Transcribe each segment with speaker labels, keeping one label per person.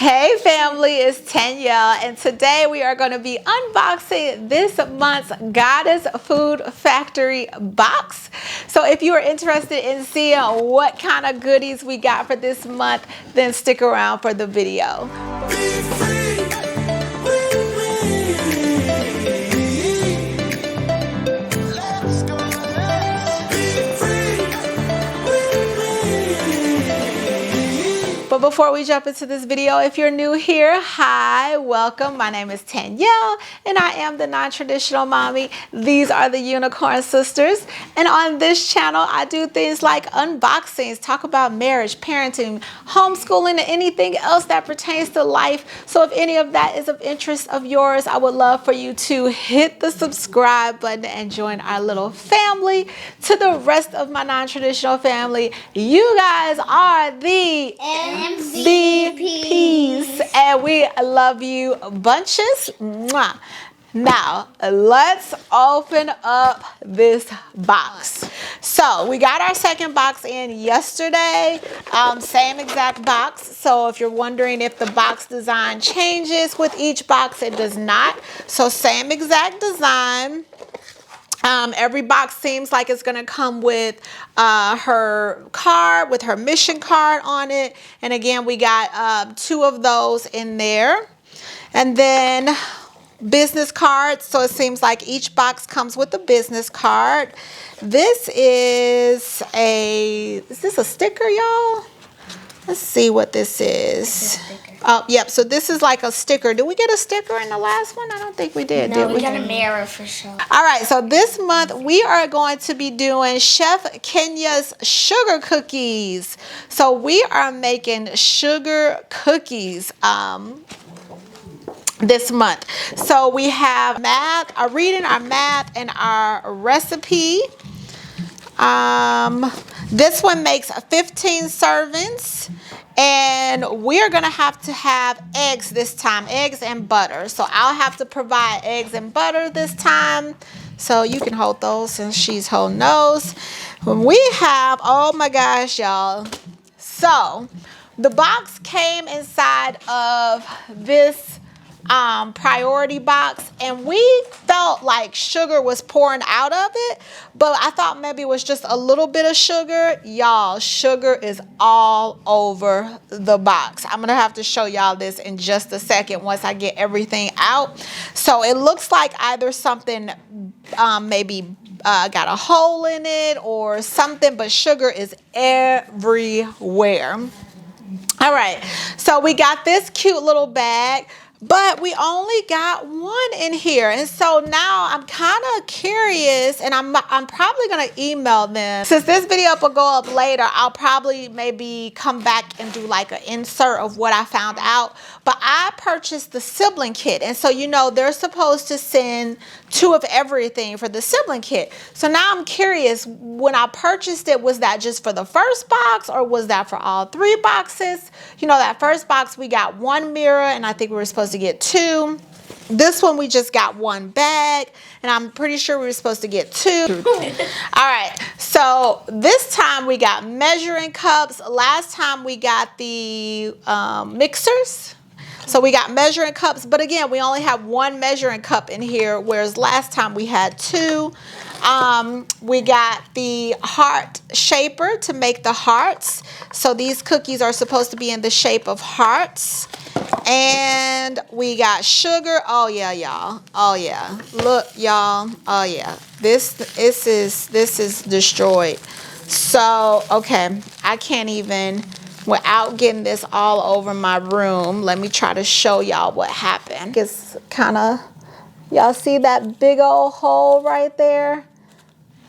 Speaker 1: Hey family, it's Danielle, and today we are going to be unboxing this month's Goddess Food Factory box. So if you are interested in seeing what kind of goodies we got for this month, then stick around for the video. But before we jump into this video, if you're new here, hi, welcome. My name is Danielle, and I am the non-traditional mommy. These are the Unicorn Sisters. And on this channel, I do things like unboxings, talk about marriage, parenting, homeschooling, and anything else that pertains to life. So if any of that is of interest of yours, I would love for you to hit the subscribe button and join our little family. To the rest of my non-traditional family, you guys are the MVPs, and we love you bunches. Mwah. Now let's open up this box. So we got our second box in yesterday, same exact box. So if you're wondering if the box design changes with each box, it does not. So same exact design. Every box seems like it's going to come with her card, with her mission card on it. And again, we got 2 of those in there. And then business cards. So it seems like each box comes with a business card. This is this a sticker, y'all? Let's see what this is. Oh, yep. So this is like a sticker. Did we get a sticker in the last one? I don't think we did.
Speaker 2: No, we got a mirror for sure.
Speaker 1: All right. So this month we are going to be doing Chef Kenya's sugar cookies. So we are making sugar cookies this month. So we have math, reading our math and our recipe. This one makes 15 servings, and we're gonna have to have eggs this time, eggs and butter. So I'll have to provide eggs and butter this time. So you can hold those since she's holding those. We have, oh my gosh, y'all. So the box came inside of this priority box, and we felt like sugar was pouring out of it, but I thought maybe it was just a little bit of sugar. Y'all, sugar is all over the box. I'm gonna have to show y'all this in just a second once I get everything out. So it looks like either something maybe got a hole in it or something, but sugar is everywhere. All right, so we got this cute little bag, but we only got one in here. And so now I'm kind of curious, and I'm probably going to email them. Since this video will go up later, I'll probably maybe come back and do like an insert of what I found out. But I purchased the sibling kit. And so, you know, they're supposed to send 2 of everything for the sibling kit. So now I'm curious, when I purchased it, was that just for the first box or was that for all 3 boxes? You know, that first box, we got 1 mirror, and I think we were supposed to get 2. This one we just got 1 bag, and I'm pretty sure we were supposed to get 2. All right, so this time we got measuring cups. Last time we got the mixers. So we got measuring cups, but again, we only have 1 measuring cup in here, whereas last time we had 2. We got the heart shaper to make the hearts. So these cookies are supposed to be in the shape of hearts. And we got sugar. Oh yeah, y'all. Oh yeah. Look, y'all. Oh yeah. This is destroyed. So, okay. I can't even, without getting this all over my room, let me try to show y'all what happened. It's kind of, y'all see that big old hole right there?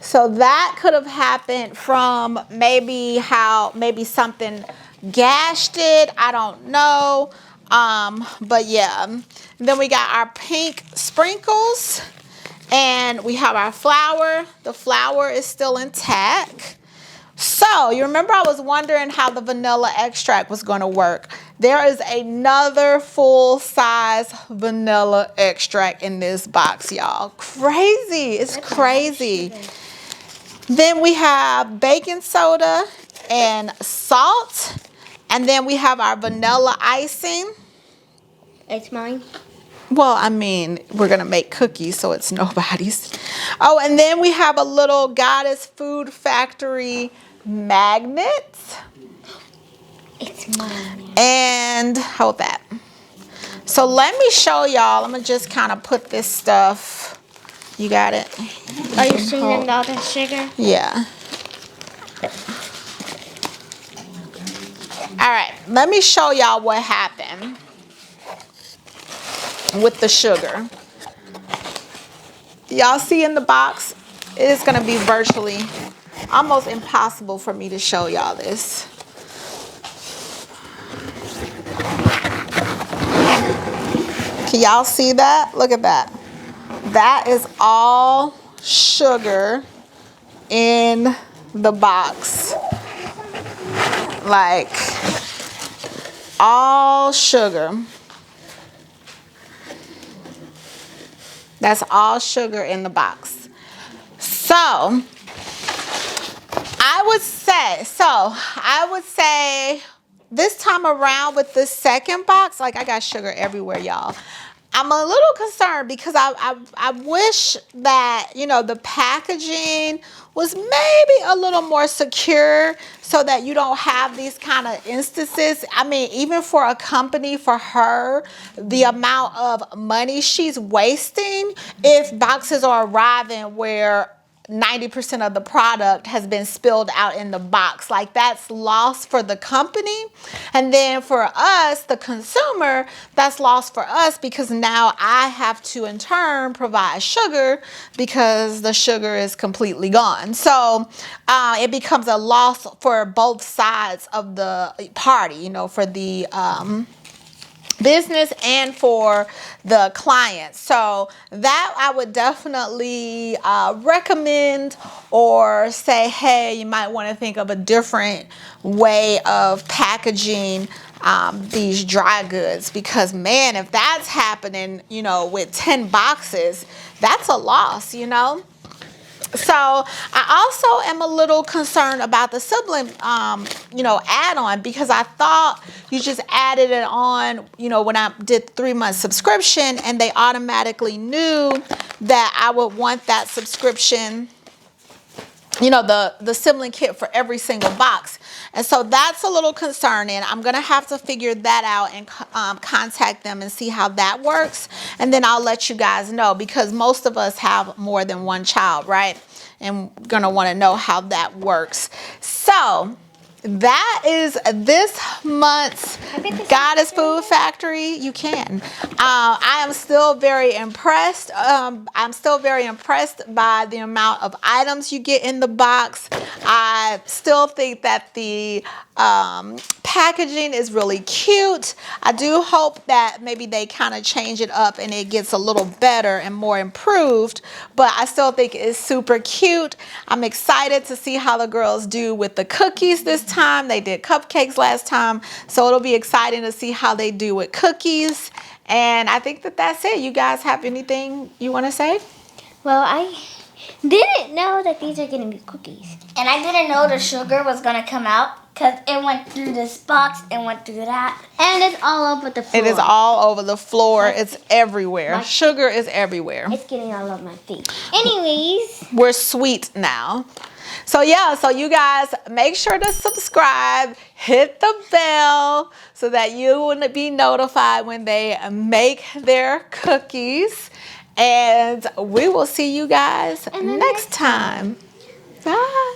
Speaker 1: So that could have happened from maybe something gashed it. I don't know. But yeah. And then we got our pink sprinkles, and we have our flour. The flour is still intact. So you remember I was wondering how the vanilla extract was going to work. There is another full-size vanilla extract in this box, y'all. Crazy. It's crazy. Then we have baking soda and salt And then we have our vanilla icing.
Speaker 2: It's mine.
Speaker 1: Well, I mean, we're going to make cookies, so it's nobody's. Oh, and then we have a little Goddess Food Factory magnet.
Speaker 2: It's mine.
Speaker 1: And hold that. So let me show y'all. I'm going to just kind of put this stuff. You got it?
Speaker 2: Are you seeing all the sugar?
Speaker 1: Yeah. All right. Let me show y'all what happened with the sugar. Y'all see in the box? It is going to be virtually almost impossible for me to show y'all this. Can y'all see that? Look at that. That is all sugar in the box. Like, all sugar. That's all sugar in the box. So, I would say this time around with the second box, like I got sugar everywhere, y'all. I'm a little concerned because I wish that, you know, the packaging was maybe a little more secure so that you don't have these kind of instances. I mean, even for a company, for her, the amount of money she's wasting if boxes are arriving where 90% of the product has been spilled out in the box. Like, that's loss for the company. And then for us, the consumer, that's loss for us because now I have to in turn provide sugar because the sugar is completely gone. So it becomes a loss for both sides of the party, you know, for the business and for the client. So that I would definitely recommend, or say, hey, you might want to think of a different way of packaging these dry goods, because man, if that's happening, you know, with 10 boxes, that's a loss, you know. So I also am a little concerned about the sibling, you know, add-on, because I thought you just added it on, you know, when I did 3-month subscription, and they automatically knew that I would want that subscription, you know, the sibling kit for every single box. And so that's a little concerning. I'm going to have to figure that out and contact them and see how that works. And then I'll let you guys know, because most of us have more than one child, right? And going to want to know how that works. So that is this month's Goddess Food Factory. You can. I am still very impressed. I'm still very impressed by the amount of items you get in the box. I still think that the packaging is really cute. I do hope that maybe they kind of change it up and it gets a little better and more improved, but I still think it's super cute. I'm excited to see how the girls do with the cookies this time. They did cupcakes last time, so it'll be exciting to see how they do with cookies. And I think that that's it. You guys have anything you want to say?
Speaker 2: Well, I didn't know that these are going to be cookies.
Speaker 3: And I didn't know the sugar was going to come out, because it went through this box and went through that.
Speaker 2: And it's all over the floor.
Speaker 1: It is all over the floor. It's everywhere. Sugar is everywhere.
Speaker 2: It's getting all over my feet. Anyways.
Speaker 1: We're sweet now. So yeah, so you guys make sure to subscribe, hit the bell so that you will be notified when they make their cookies. And we will see you guys next time. Bye.